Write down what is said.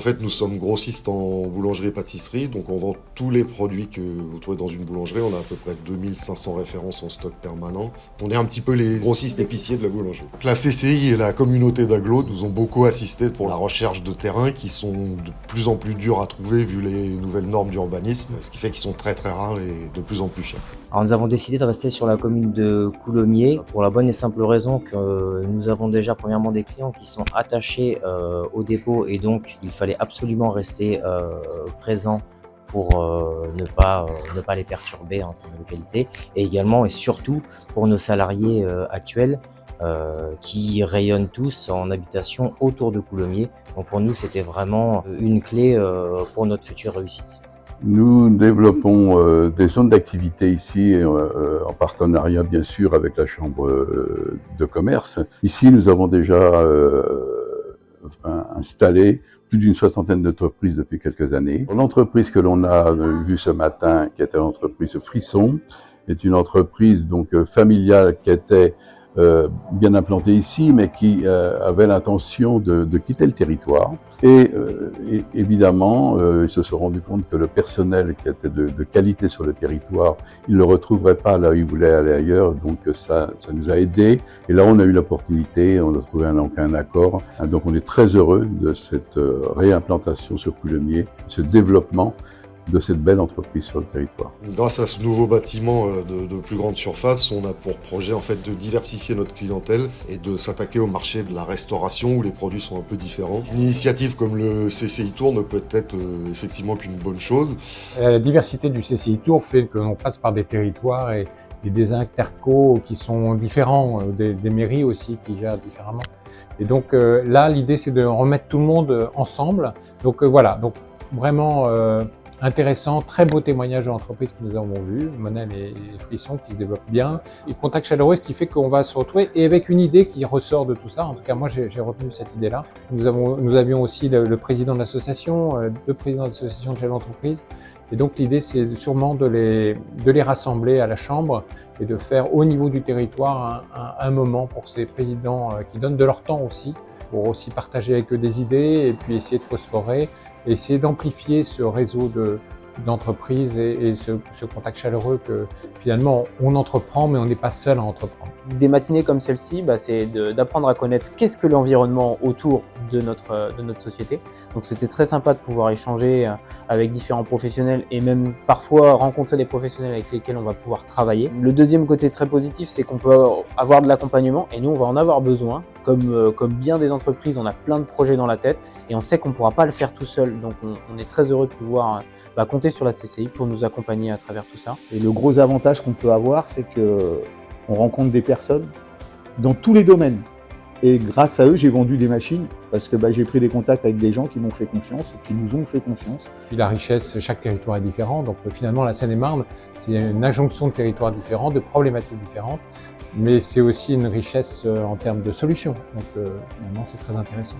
en fait, nous sommes grossistes en boulangerie-pâtisserie, donc on vend tous les produits que vous trouvez dans une boulangerie. On a à peu près 2500 références en stock permanent. On est un petit peu les grossistes épiciers de la boulangerie. Donc, la CCI et la communauté d'agglos nous ont beaucoup assisté pour la recherche de terrains qui sont de plus en plus durs à trouver vu les nouvelles normes d'urbanisme, ce qui fait qu'ils sont très très rares et de plus en plus chers. Alors nous avons décidé de rester sur la commune de Coulommiers pour la bonne et simple raison que nous avons déjà premièrement des clients qui sont attachés au dépôt et donc il fallait absolument rester présent pour ne pas les perturber en termes de localité, et également et surtout pour nos salariés actuels qui rayonnent tous en habitation autour de Coulommiers. Donc pour nous c'était vraiment une clé pour notre future réussite. Nous développons des zones d'activité ici, en partenariat bien sûr avec la Chambre de commerce. Ici, nous avons déjà installé plus d'une soixantaine d'entreprises depuis quelques années. L'entreprise que l'on a vue ce matin, qui était l'entreprise Frisson, est une entreprise donc familiale qui était bien implantée ici, mais qui avait l'intention de quitter le territoire. Et évidemment, ils se sont rendus compte que le personnel qui était de qualité sur le territoire, ils ne le retrouveraient pas là où ils voulaient aller ailleurs. Donc ça nous a aidés. Et là, on a eu l'opportunité, on a trouvé un accord. Donc on est très heureux de cette réimplantation sur Coulommiers, ce développement de cette belle entreprise sur le territoire. Grâce à ce nouveau bâtiment de plus grande surface, on a pour projet en fait de diversifier notre clientèle et de s'attaquer au marché de la restauration où les produits sont un peu différents. Une initiative comme le CCI Tour ne peut être effectivement qu'une bonne chose. La diversité du CCI Tour fait que l'on passe par des territoires et des intercos qui sont différents, des mairies aussi qui gèrent différemment. Et donc là, l'idée c'est de remettre tout le monde ensemble. Donc voilà, donc vraiment intéressant, très beau témoignage d'entreprise que nous avons vu, Monel et Frisson qui se développent bien. Et contact chaleureux, ce qui fait qu'on va se retrouver et avec une idée qui ressort de tout ça. En tout cas, moi, j'ai retenu cette idée-là. Nous avions aussi le président de l'association, deux présidents d'association de chefs d'entreprise. Et donc, l'idée, c'est sûrement de les rassembler à la Chambre et de faire au niveau du territoire un moment pour ces présidents qui donnent de leur temps aussi, pour aussi partager avec eux des idées et puis essayer de phosphorer, et essayer d'amplifier ce réseau d'entreprises et ce contact chaleureux que finalement on entreprend mais on n'est pas seul à entreprendre. Des matinées comme celle-ci, c'est d'apprendre à connaître qu'est-ce que l'environnement autour de notre société. Donc c'était très sympa de pouvoir échanger avec différents professionnels et même parfois rencontrer des professionnels avec lesquels on va pouvoir travailler. Le deuxième côté très positif, c'est qu'on peut avoir de l'accompagnement et nous on va en avoir besoin. Comme bien des entreprises, on a plein de projets dans la tête et on sait qu'on ne pourra pas le faire tout seul. Donc on est très heureux de pouvoir compter sur la CCI pour nous accompagner à travers tout ça. Et le gros avantage qu'on peut avoir, c'est qu'on rencontre des personnes dans tous les domaines. Et grâce à eux, j'ai vendu des machines parce que j'ai pris des contacts avec des gens qui m'ont fait confiance, qui nous ont fait confiance. Puis la richesse, chaque territoire est différent. Donc finalement, la Seine-et-Marne, c'est une injonction de territoires différents, de problématiques différentes. Mais c'est aussi une richesse en termes de solutions. Donc finalement, c'est très intéressant.